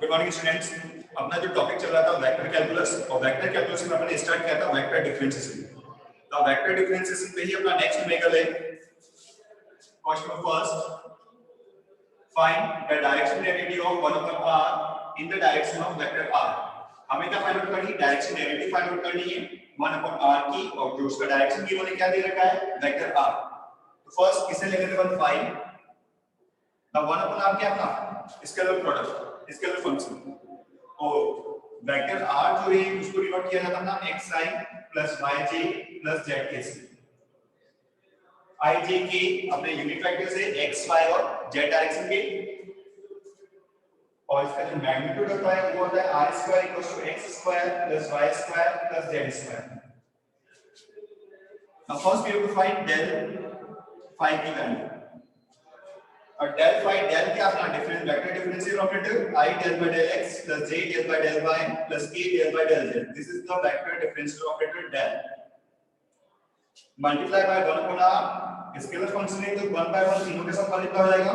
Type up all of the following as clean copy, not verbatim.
Good morning students. अपना जो topic चल रहा था वेक्टर कैलकुलस, और वेक्टर कैलकुलस में अपने स्टार्ट किया था वेक्टर डिफरेंशिएशन। तो वेक्टर डिफरेंशिएशन पे ही अपना नेक्स्ट न्यूमेरिकल है। Question first, find the direction derivative of 1 upon r in the direction of vector r। हमें क्या फाइंड आउट करनी है? डायरेक्शन डेरिवेटिव फाइंड आउट करनी है 1 upon r की, और जो उसका डायरेक्शन की उन्होंने क्या दे रखा है? Vector r। तो फर्स्ट किसे लेंगे? तो फाइंड द 1 upon r क्या था? Scalar product, scalar function. और वेक्टर r जो है उसको डिनोट किया जाता था xi plus yj plus zk से। ij के अपने यूनिट वेक्टर से x y और z डायरेक्शन के, और इसका जो मैग्नीट्यूड होता है वो होता है r square equals to x square plus y square plus z square. Now first we have to find del phi की वैल्यू। और डेल फाई, डेल क्या अपना difference vector differential operator I del by del x plus j del by del y plus k del by del z। This is the vector differential operator del. Multiply by 1 upon r, scalar function है तो 1 by 1 तीनों के साथ multiply हो जाएगा।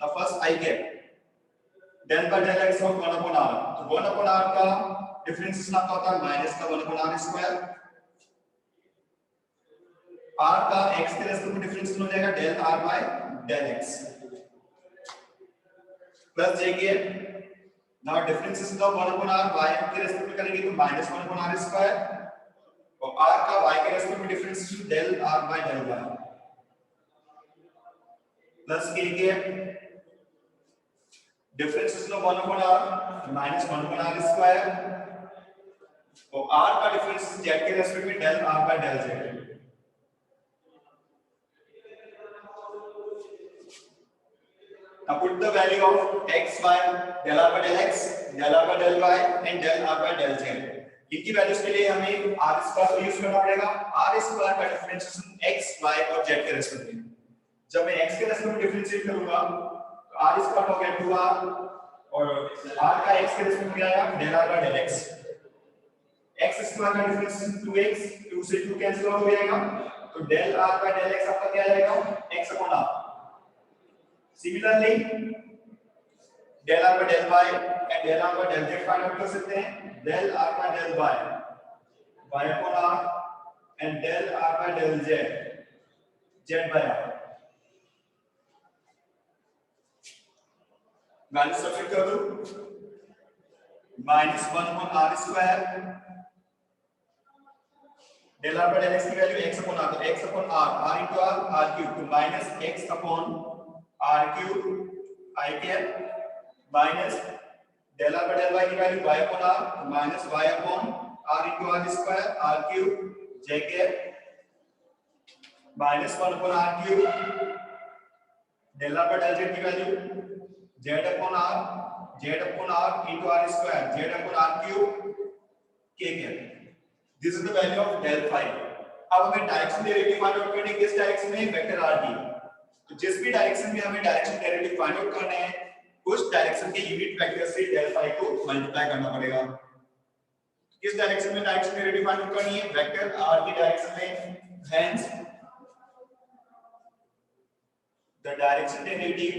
अब first I cap del by del x of 1 upon r, तो 1 upon r का डिफरेंशिएशन आपका होता है माइनस का 1 upon r स्क्वायर। r का x के रेस्पेक्ट में डिफरेंशिएशन हो जाएगा del r by del x plus j के। नाउ डिफरेंशिएशन का 1 upon r y के रेस्पेक्ट में करेंगे तो माइनस 1 upon r स्क्वायर, और r का y के रेस्पेक्ट में differentiation del r by del y plus k के। Differentiation of 1 upon r minus 1 upon r square, और r का डिफरेंशिएशन z के रेस्पेक्ट में del r by del z। Now put the value of x, y, del r by del x, del r by del y and del r by del z। इनकी values के लिए हमें r square use करना पड़ेगा। r square का differentiation x, y और z के respect में। जब मैं x के रेस्पेक्ट में डिफरेंशिएट करूंगा तो r स्क्वायर हो गया 2r, और r का x के रेस्पेक्ट में क्या आएगा? del r by del x। x square का डिफरेंशिएशन 2x, 2 से 2 कैंसिल आउट हो जाएगा, तो del r by del x आपका क्या आ जाएगा? x upon r। Similarly, del r by del y and del r by del z find out कर सकते हैं। del r by del y, y upon r, and del r by del z, z by r। Value substitute कर दो, minus 1 upon r square, del r by del x की value x upon r, तो x upon r, r into r, r cube, तो minus x upon r cube I cap minus del r by del y की value y upon r minus y upon r into r square r cube j cap minus 1 upon r cube del r by del z की value z upon r into r square z upon r cube k cap. This is the value of del phi। अब हमें direction derivative find out करनी है किस direction में? Vector r की। तो जिस भी डायरेक्शन में हमें डायरेक्शन डेरिवेटिव फाइंड आउट करना है उस डायरेक्शन के यूनिट वेक्टर से del phi को मल्टीप्लाई करना पड़ेगा। किस डायरेक्शन में डायरेक्शन डेरिवेटिव फाइंड आउट करनी है? वेक्टर r की डायरेक्शन में। Hence the direction derivative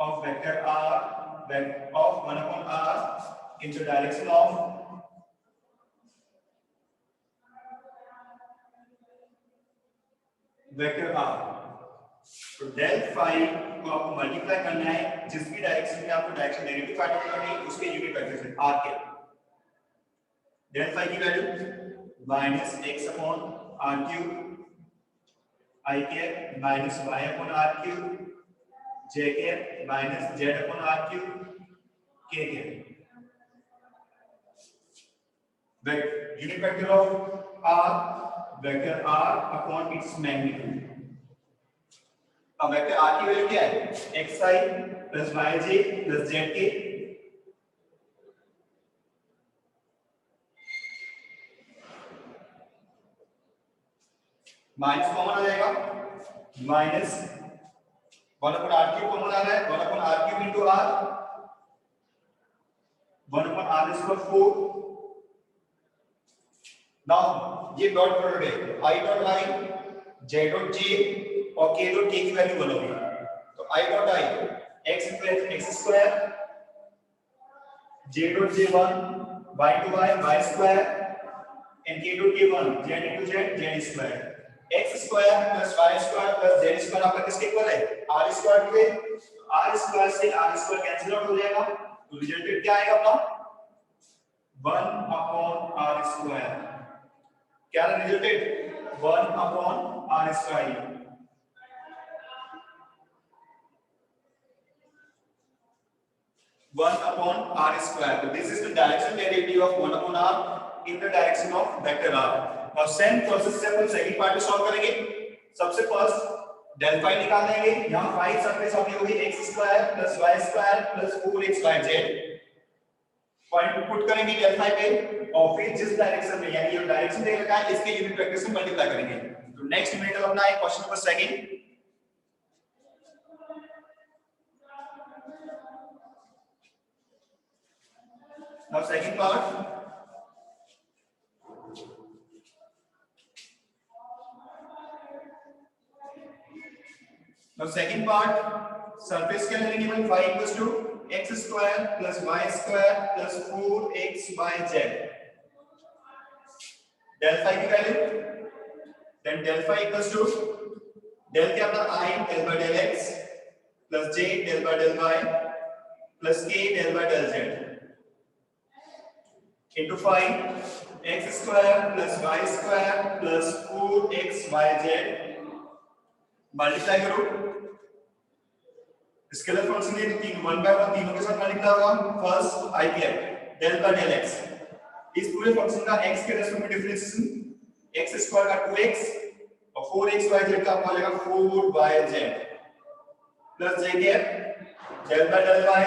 of vector r of 1 upon r in the direction of vector r। तो del phi को आपको मल्टीप्लाई करना है जिस भी डायरेक्शन में आपको डायरेक्शन डेरिवेटिव फाइंड आउट करनी है उसके यूनिट वेक्टर से r के। del phi की value minus x upon r cube I के minus y upon r cube j के minus z upon r cube k के। Unit vector of r vector r अपॉन इट्स मैग्नीट्यूड। अब vector r की value क्या है? xi plus yj plus zk। Minus common आ जाएगा, minus 1 upon r cube common आ रहा है, 1 upon r cube into r, 1 upon r square 4। Now ये डॉट प्रोडक्ट है, i dot i j dot j और k डॉट k की value बोलोगे तो i dot i x equal x square j dot j1 y to y square and k dot k1 z into z square x square plus y square plus z square आपका किसके equal है r square के r square से r square cancel out हो जाएगा तो resulted क्या आएगा अपना 1 अपॉन r स्क्वायर क्या resulted 1 upon r square 1 upon r square. So this is the direction derivative of 1 upon r in the direction of vector r. Now same process से अपन second part को solve करेंगे. सबसे first del phi निकाल लेंगे. यहाँ phi surface अपनी होगी x square plus y square plus 4xyz. Point put करेंगे del phi पे और फिर जिस डायरेक्शन में यानी ये डायरेक्शन दे रखा है इसके यूनिट वेक्टर से मल्टीप्लाई करेंगे. तो नेक्स्ट यूनिट अपना है question number second. Now second part. Now second part. Surface क्या लेंगे भाई phi equals to x square plus y square plus 4xyz. Del phi की value. Then del phi equals to del क्या था I del by del x plus j del by del y plus k del by del z. Into phi x square plus y square plus 4xyz multiply करो scalar function ये तीन 1 by 1 तीनों के साथ multiply होगा first i cap del by del x इस पूरे function का x के रेस्पेक्ट में डिफरेंशिएशन x स्क्वायर का 2x और 4xyz का आपको मिलेगा 4yz plus j cap del by del y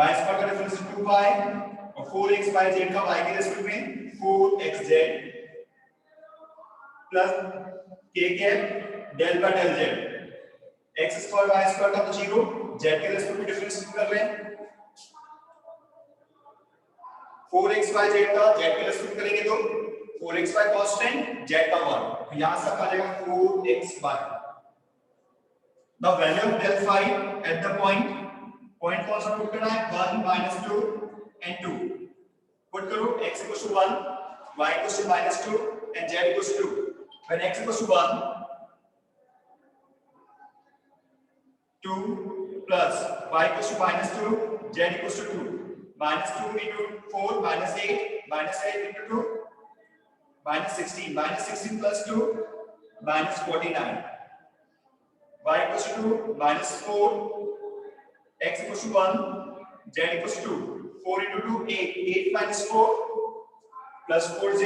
y square का डिफरेंशिएशन 2y और 4xyz का y के रेस्पेक्ट में 4xz plus k cap del by del z x square y square का तो 0 z के रेस्पेक्ट में डिफरेंशिएट कर रहे हैं 4xyz का z के रेस्पेक्ट करेंगे तो 4xy कांस्टेंट z का 1 यहां से आ जाएगा 4xy. Now value of del phi at the point कौन सा पुट करना है 1 -2 and 2 पुट करो x equals to 1 y equals to -2 and z equals to 2. When x equals to 1 2 plus y equals to -2 z equals to 2 -2 into 4 -8 into 2 -16 plus 2 -49 y equals to 2 -4 x equals to 1 z equals to 2 4 into 2 8 minus 4 plus 4j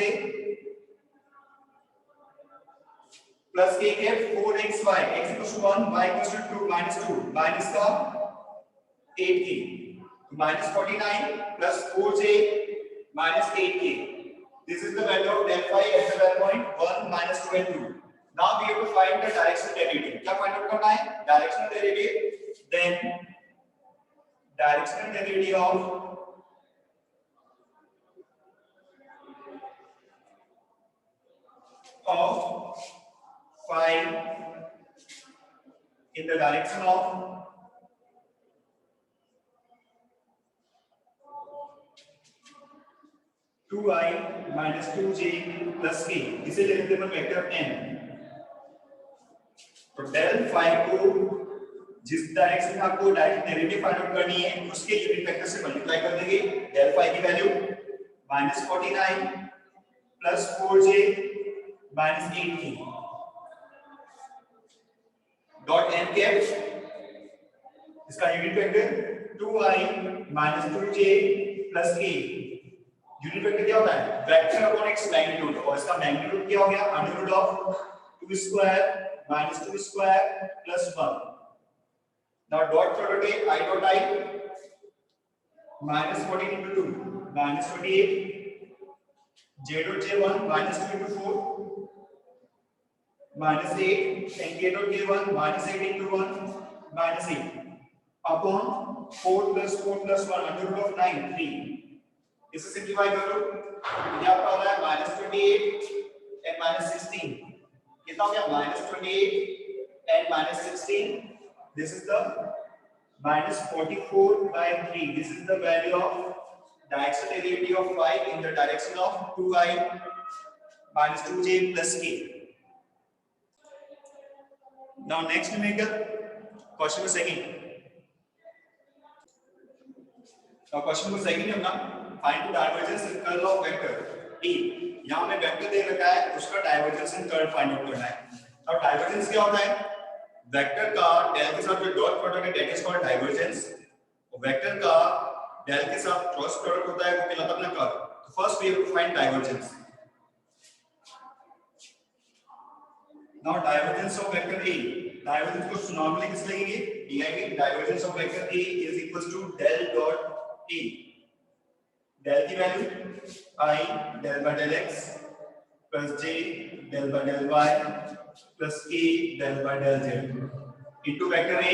plus k cap 4xy x equals to 1 y equals to 2 minus का 8k minus 49 plus 4j minus 8k. This is the value of del phi at the point 1 minus 2 and 2. Now we have to find the directional derivative. क्या find out करना है directional derivative. Then directional derivative of phi in the direction of two i minus 2j plus k इसे ले लेते हैं vector n. तो del phi को जिस डायरेक्शन में आपको डायरेक्ट डेरिवेटिव फाइंड आउट करनी है उसके यूनिट वेक्टर से मल्टीप्लाई कर देंगे. del phi की value -49 plus 4j minus 8k dot n cap इसका unit vector 2i minus 2j plus k. Unit vector क्या होता है वेक्टर अपॉन x मैग्नीट्यूड और इसका मैग्नीट्यूड क्या हो गया under root of 2 square minus 2 square plus 1. Now dot product है i dot i minus 14 into 2 minus 28 j dot j1 minus 2 into 4 minus 8 and k dot k1 minus 8 into 1 minus 8 upon 4 plus 1 under root of 9 3. इसे simplify करो ये आपका हो रहा है -28 and -16 कितना हो गया -28 and -16. This is the -44/3. This is the value of directional derivative of y in the direction of 2y minus 2j plus k. Now next numerical question number second. Now question number second है अपना find the divergence and curl of vector E. यहाँ में vector दे रखा है, उसका divergence and curl find out करना है. अब डाइवर्जेंस क्या होता है? वेक्टर का डेल के साथ जो डॉट प्रोडक्ट है दैट इज कॉल्ड डाइवर्जेंस. और वेक्टर का डेल के साथ क्रॉस प्रोडक्ट होता है वो कहलाता है कर्ल. तो first we have to find divergence. Now divergence of vector a, divergence को नॉर्मली किस लिखेंगे? D. Divergence of vector a is equals to del dot a. Del की value I del by del x plus j del by del y plus k del by del z into vector A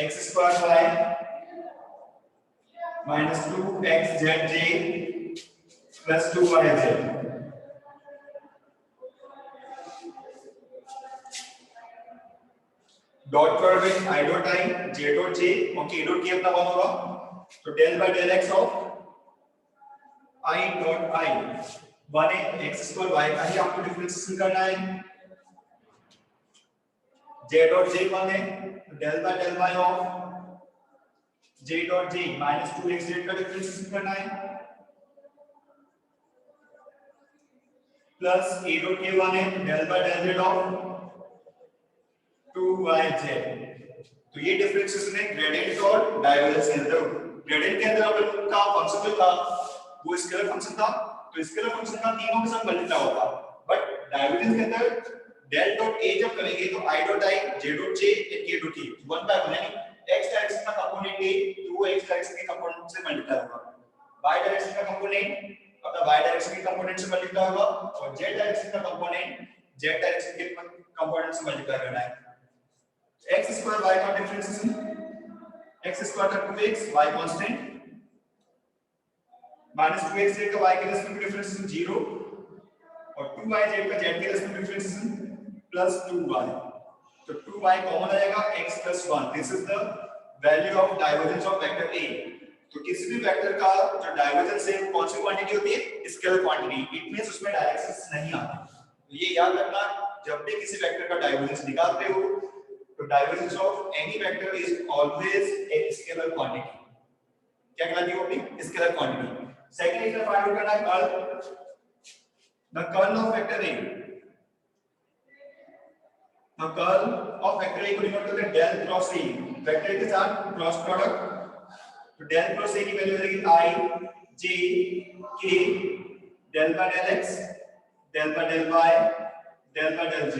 x square y minus 2xzj plus 2yz. Dot product I dot I j dot j और k dot k अपना कौन होगा? तो del by del x of I dot I 1 है x square y का ही आपको differentiation करना है. j dot j 1 है तो del by del y of j dot j minus 2xz का डिफरेंशिएशन करना है प्लस a dot k 1 है तो del by del z of 2yz. तो ये डिफरेंशिएशन है ग्रेडियंट और डाइवर्जेंस के अंदर. ग्रेडियंट के अंदर अपन का फंक्शन जो था वो स्केलर फंक्शन था, तो स्केलर फंक्शन का तीनों के साथ मल्टीप्लाई होगा. बट डाइवर्जेंस के अंदर del डॉट a जब करेंगे तो I dot I j dot j and k dot k 1 by 1 यानी x डायरेक्शन का कंपोनेंट a 2x डायरेक्शन के कंपोनेंट से मल्टीप्लाई होगा. y डायरेक्शन का कंपोनेंट अपना y डायरेक्शन के कंपोनेंट से मल्टीप्लाई होगा और z डायरेक्शन का कंपोनेंट z डायरेक्शन के कंपोनेंट से मल्टीप्लाई करना है. x स्क्वायर y का डिफरेंशिएशन x स्क्वायर का 2x y constant minus 2x z का y के रेस्पेक्ट में डिफरेंशिएशन 0 और 2y z का z के रेस्पेक्ट में डिफरेंशिएशन प्लस 2y. तो 2y कॉमन आएगा x plus 1. This is the value of divergence of vector A. तो किसी भी वेक्टर का जो डाइवर्जेंस है कौन सी क्वांटिटी होती है? Scalar quantity. इट मींस उसमें डायरेक्शंस नहीं आते. तो ये याद रखना जब भी किसी वेक्टर का डाइवर्जेंस निकालते हो तो divergence of any vector is always a scalar quantity. क्या कहलाती है वो अपनी? Scalar quantity. Second is find out करना है curl. The curl of vector A. The curl of vector A को डिनोट करते हैं del cross A. वेक्टर के साथ क्रॉस प्रोडक्ट. तो del cross A की वैल्यू हो जाएगी I j k del by del x del by del y del by del z.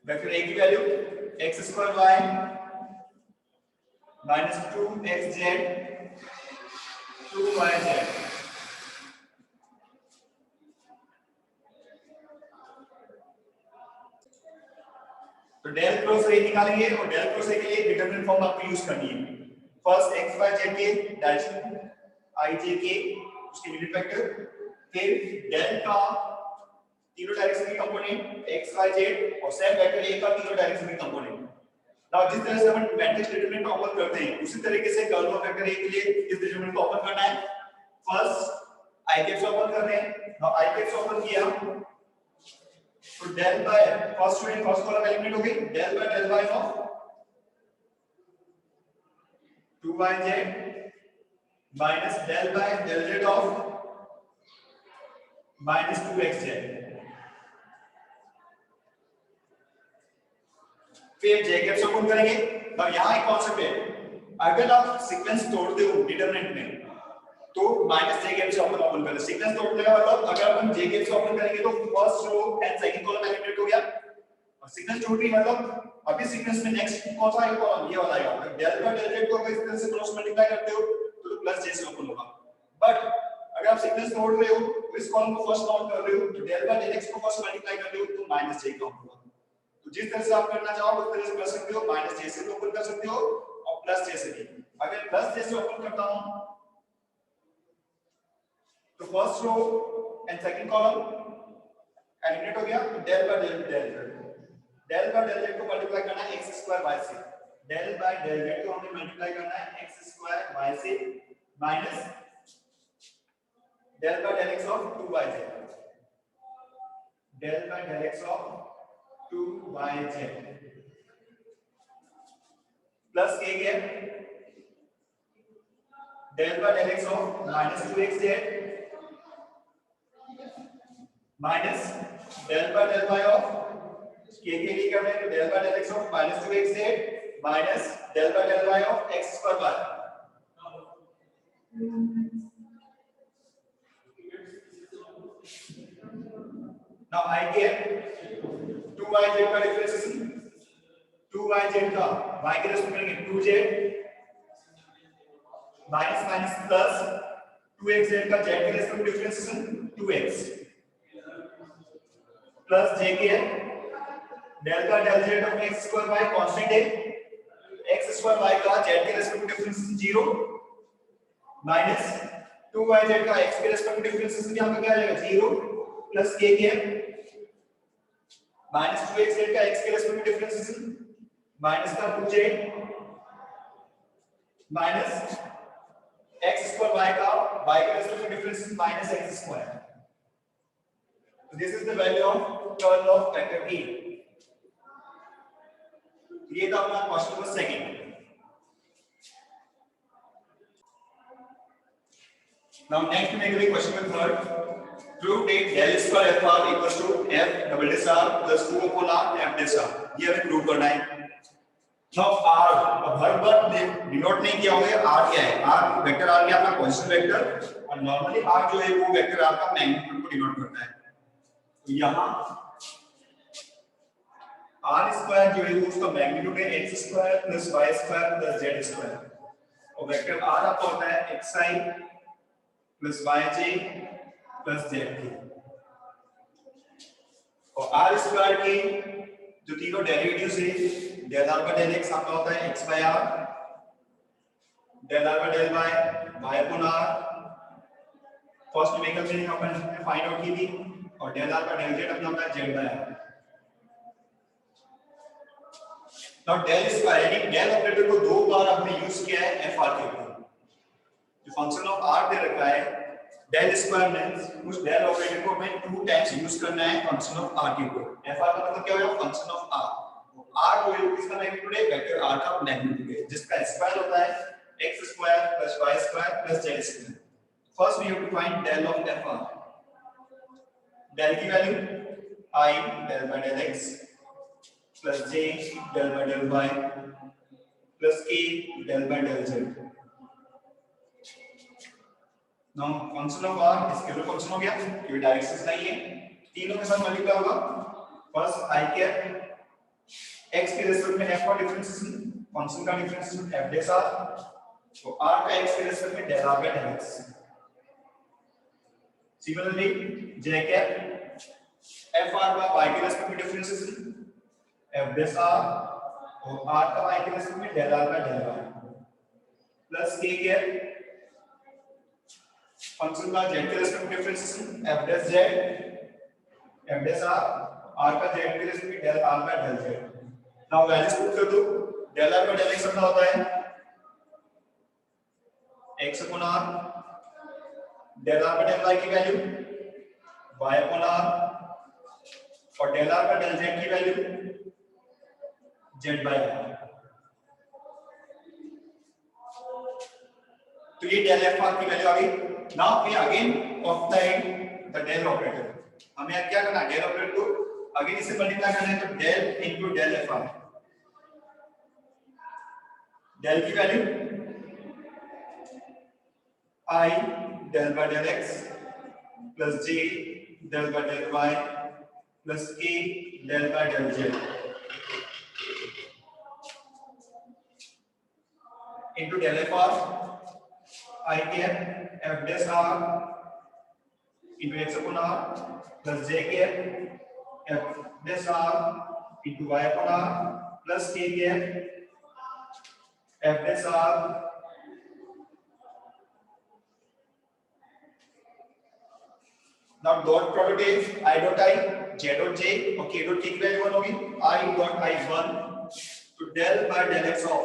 Vector A की value x square y minus 2xz 2yz. तो del cross ए निकालेंगे और del cross ए के लिए determinant form आपको use करनी है. First x y z के डायरेक्शन I j k उसके यूनिट वेक्टर, फिर डेल का तीनों डायरेक्शन के कंपोनेंट x y z और सेम वेक्टर a का तीनों डायरेक्शन के कंपोनेंट. नाउ जिस तरह से हम मैट्रिक्स डिटरमिनेंट ऑपरेट करते हैं उसी तरीके से कर्ल ऑफ वेक्टर a के लिए इस डिटरमिनेंट को ऑपरेट करना है. फर्स्ट i कैप्स ऑपरेट कर रहे हैं. नाउ i कैप्स ऑपरेट किया तो del by first column eliminate हो गई. del by del y of 2yz minus del by del z of minus 2xz. फिर j कैप्स ऑपरेट करेंगे. अब यहां एक कांसेप्ट है, अगर आप सीक्वेंस तोड़ते हो डिटरमिनेंट में तो माइनस j कैप्स ओपन करें. सीक्वेंस तोड़ने का मतलब अगर अपन j कैप्स ओपन करेंगे तो first row and second column eliminate हो गया. और सीक्वेंस टूट गई मतलब अभी सीक्वेंस में नेक्स्ट कौन सा आएगा कॉलम? ये वाला आएगा. डेल बाय डेल z को अगर इस तरह से क्रॉस मल्टीप्लाई करते हो तो प्लस j से ओपन होगा. बट अगर आप सीक्वेंस तोड़ रहे हो तो इस कॉलम को फर्स्ट काउंट कर रहे हो तो डेल बाय डेल x को फर्स्ट मल्टीप्लाई कर रहे हो तो माइनस j काउंट होगा. तो जिस तरह से आप करना चाहो उस तरह से कर सकते हो. माइनस j से ओपन कर सकते हो और प्लस j से भी. अगर प्लस j से ओपन करता हूं तो first row and second column eliminate हो गया तो del by del del by del z को मल्टीप्लाई करना है x स्क्वायर y से, डेल बाय डेल जेड को हमें मल्टीप्लाई करना है x स्क्वायर y से minus del by del x of 2yz, del by del x of 2yz plus k क्या del by del x of minus 2xz minus del by del y of k के लिए कर रहे हैं तो del by del x of minus 2xz minus del by del y of x square y. Now I get 2yz का differentiation 2yz का y के respect करेंगे 2z minus minus plus 2xz का z के respect differentiation 2x plus j के del का del z of x square y constant है x square y का z के रेस्पेक्ट डिफरेंशिएशन 0 माइनस 2yz का x के रेस्पेक्ट डिफरेंशिएशन यहां पे क्या आ जाएगा 0 प्लस k के माइनस 2xz का x के रेस्पेक्ट डिफरेंशिएशन माइनस का 2z minus x square y का y के respect differentiation minus x square. So this is the value of curl of vector E. ये था अपना question number second. Now next we make the question number third. Prove that del square fr equals to f double dash r plus 2 upon r f dash r. ये हमें prove करना है. Now r अब हर बार denote नहीं किया होगा r क्या है. r वेक्टर r क्या अपना पोजीशन वेक्टर और नॉर्मली r जो है वो वेक्टर r का मैग्नीट्यूड को डिनोट करता है. तो यहाँ r स्क्वायर जो है उसका मैग्नीट्यूड है x square plus y square plus z square और वेक्टर r आपका होता है xi plus yj plus zk और r स्क्वायर की जो तीनों डेरिवेटिव्स है del r by del x आपका होता है x by r del r by del y upon r first numerical मीनिंग अपन फाइंड आउट की थी और del r by del z अपना होता है z by r. Now del square यानी del ऑपरेटर को दो बार हमने यूज किया है fr के ऊपर. जो फंक्शन ऑफ r दे रखा है del स्क्वायर मींस उस del ऑपरेटर को हमें टू टाइम्स यूज करना है फंक्शन ऑफ r के ऊपर. fr का मतलब क्या होगा फंक्शन ऑफ r. r जो है किसका मैग्नीट्यूड है वेक्टर r का मैग्नीट्यूड है जिसका स्क्वायर होता है x square plus y square plus z square. First we have to find del of fr. del की value I del by del x plus j del by del y plus k del by del z. Now function of r scalar function हो गया क्योंकि directions नहीं है तीनों के साथ multiply होगा. फर्स्ट I के x के रेस्पेक्ट में f का डिफरेंशिएशन फंक्शन का डिफरेंशिएशन f डैश r तो r का x के रेस्पेक्ट में del r by del x. Similarly j के fr का y के रेस्पेक्ट में डिफरेंशिएशन f डैश r और r का y के रेस्पेक्ट में del r by del y plus k के फंक्शन का z के रेस्पेक्ट में differentiation f dash z f dash r का z के रेस्पेक्ट में del r by del z. Now values put कर दो. del r by del x अपना होता है x upon r del r by del y की वैल्यू y upon r और del r by del z की value z by r. तो ये del f r की वैल्यू आ गई. Now we again obtain the del operator. हमें क्या करना है del ऑपरेटर को अगेन इसे मल्टीप्लाई करना है तो del into del f r. del की value I del by del x plus j del by del y plus k del by del z into del f r I cap f dash r into x upon r plus j cap f dash r into y upon r plus k cap f dash r now dot product is I dot I z dot j और k dot k की value 1 होगी, I dot i1 तो del by del x of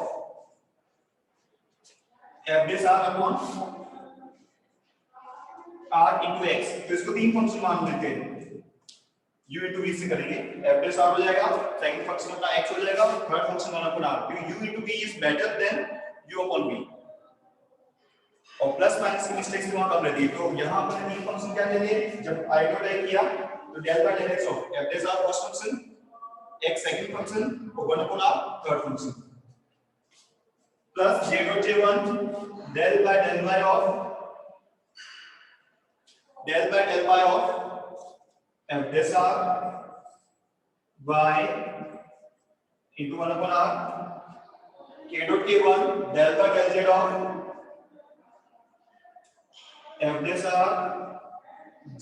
f dash r upon r into x। तो इसको तीन function मान लेते हैं, u into v से करेंगे, f dash r हो जाएगा, सेकंड फंक्शन अपना x हो जाएगा, थर्ड फंक्शन 1 upon r, क्योंकि u into v is better than u upon v। और प्लस माइनस की मिस्टेक से वहां कम रहती है। तो यहां पर तीन फंक्शन क्या ले लिए, जब i डॉट i किया तो del by del x of f dash r first function, x second function और 1 upon r third function, plus j dot j1 del by del y of f dash r y into 1 upon r, k dot k1 del by del z of f dash r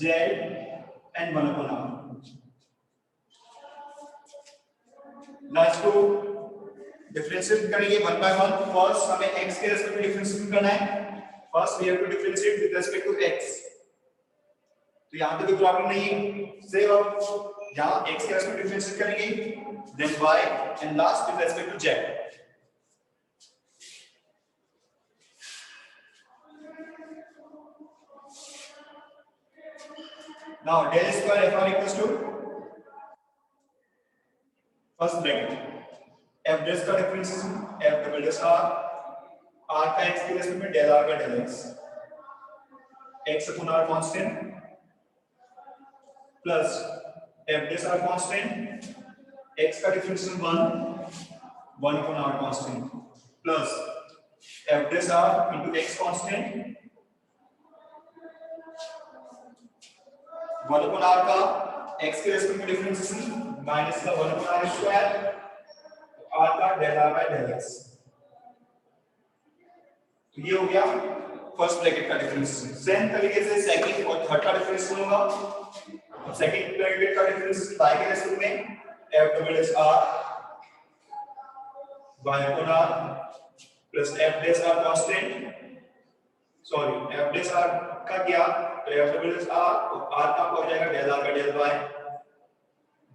z and 1 upon r। now इसको differentiate करेंगे one by one. First हमें x के respect में differentiate करना है, first we have to differentiate with respect to x। तो यहां पे कोई प्रॉब्लम नहीं है, सिर्फ अब यहां x के रेस्पेक्ट में डिफरेंशिएट करेंगे, then y and last with respect to z। now del square f r equals to first bracket f dash का differentiation f double dash r, r का x के रेस्पेक्ट में del r का del x, x upon r constant plus f dash r constant, x का differentiation 1 upon r constant plus f dash r into x constant 1 upon r का x के respect में differentiation minus का 1 upon r square, r का del r by del x। तो ये हो गया फर्स्ट ब्रैकेट का डिफरेंशिएशन। सेम तरीके से सेकंड और थर्ड का डिफरेंशिएशन होगा। सेकंड ब्रैकेट का डिफरेंशिएशन y के रेस्पेक्ट में f double dash r y upon r plus f dash r constant, sorry f dash r का क्या, तो f डबल डैश r और r का हो जाएगा del r का del y,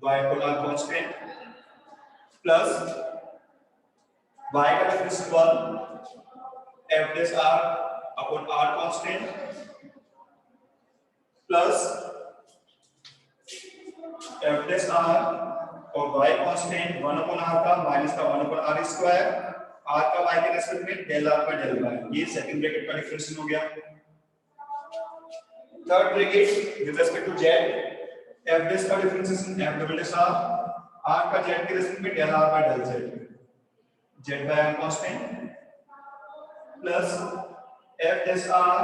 y upon r constant plus y का differentiation 1 f dash r upon r constant plus f dash r और y कांस्टेंट 1 upon r का माइनस का 1 upon r square, r का y के respect में del r का del y। ये second bracket का डिफरेंशिएशन हो गया। Third bracket with respect to z, f dash का differentiation f double dash r का z के रेस्पेक्ट में del r by del z, z by r constant plus f dash r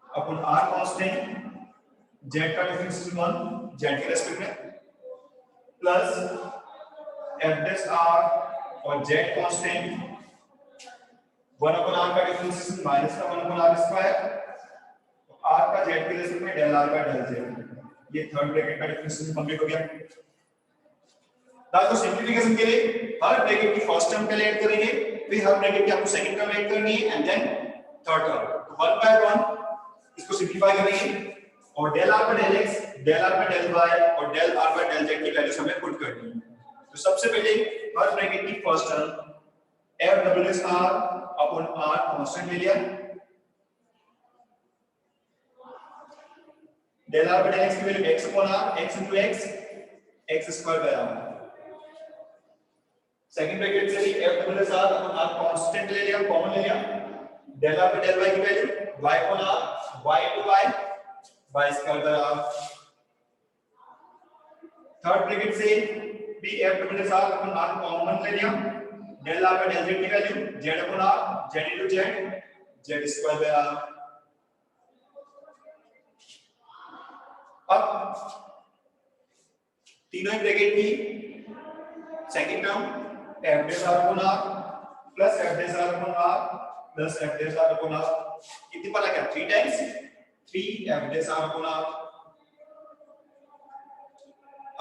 upon r constant, z का differentiation 1 z के respect में plus f dash r और z constant 1 upon r का differentiation minus का 1 upon r square, r का z के respect में del r by del z। ये थर्ड ब्रैकेट का डिफरेंशिएशन कंप्लीट हो गया। तो सिंपलीफिकेशन के लिए हर ब्रैकेट की फर्स्ट टर्म पहले ऐड करेंगे, फिर हर ब्रैकेट की आपको सेकंड टर्म ऐड करनी है एंड देन थर्ड टर्म। तो 1 बाय 1 इसको सिंपलीफाई करेंगे और del r by del x, del r by del y और del r by del z की वैल्यूज हमें पुट करनी है। तो सबसे पहले हर ब्रैकेट की first term f double dash r upon r constant ले लिया, del r by del x की value x upon r, x into x square by r। Second bracket से f double dash r upon r constant ले लिया, common ले लिया, del r by del y की value y upon r, y into y square by r। Third bracket से भी f double dash r upon r common ले लिया, del r by del z की value z upon r, z into z square by r। अब तीनों ही bracket की second term f dash r upon r plus f dash r upon r plus f dash r upon r कितनी पड़ा क्या 3 times 3 f dash r upon r।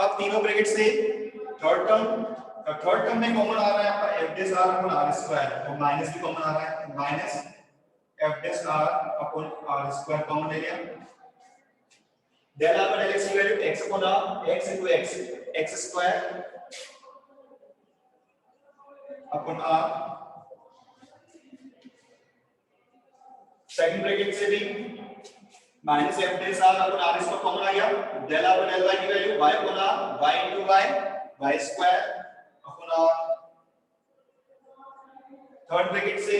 अब तीनों bracket से third term में कॉमन आ रहा है आपका f dash r upon r square और माइनस भी कॉमन आ रहा है, minus f dash r upon r square common ले लिया del r by del x की value x upon r x into x x square upon r। Second bracket से भी minus f dash r upon r इसको common आ गया, del r by del y की value y upon r y into y square upon r। Third bracket से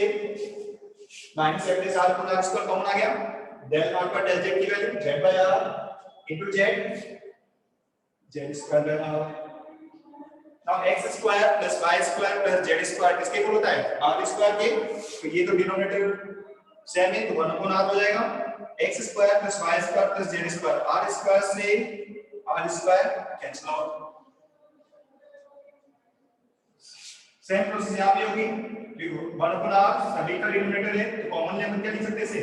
minus f dash r upon r square common आ गया, del not by del z की value z by r into z square by r। Now x square plus y square plus z square किसके equal होता है r square के, तो ये तो डिनोमिनेटर सेम है तो 1 अपॉन r हो जाएगा, x square plus y square plus z square, r square से r square cancel out. Same process यहां भी होगी, देखो 1 अपॉन r सभी का डिनोमिनेटर है तो कॉमन ले हम क्या लिख सकते हैं इसे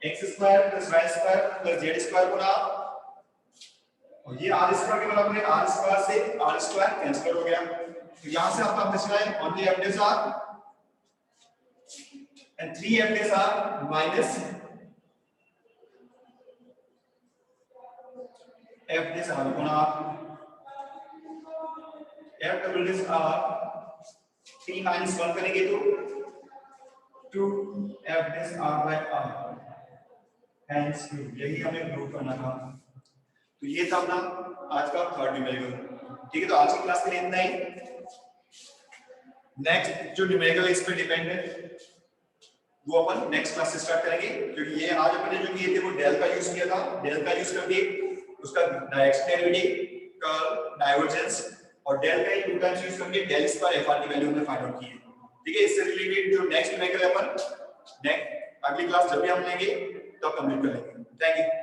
x square plus y square plus z square गुना, और ये r स्क्वायर के बराबर है, r स्क्वायर से r स्क्वायर कैंसिल हो गया, तो यहां से आपका बचना है only f dash r and 3f dash r minus f dash r Guna f double dash r 3 minus 1 करेंगे तो 2f dash r by r, hence यही हमें प्रूव करना था। तो ये था अपना आज का थर्ड न्यूमेरिकल, ठीक है। तो आज की क्लास के लिए इतना ही। नेक्स्ट जो न्यूमेरिकल इस पे डिपेंड है वो अपन नेक्स्ट क्लास से स्टार्ट करेंगे, क्योंकि ये आज अपने जो किए थे वो डेल का यूज किया था, डेल का यूज करके उसका डायरेक्शन डेरिवेटिव, कर्ल, डाइवर्जेंस और डेल का टू टाइम्स यूज करके डेल स्क्वायर एफ आर की वैल्यू हमने फाइंड आउट की है, ठीक है। इससे रिलेटेड जो नेक्स्ट न्यूमेरिकल अपन नेक्स्ट अगली क्लास जब भी हम लेंगे तब कंप्लीट कर लेंगे। Thank you.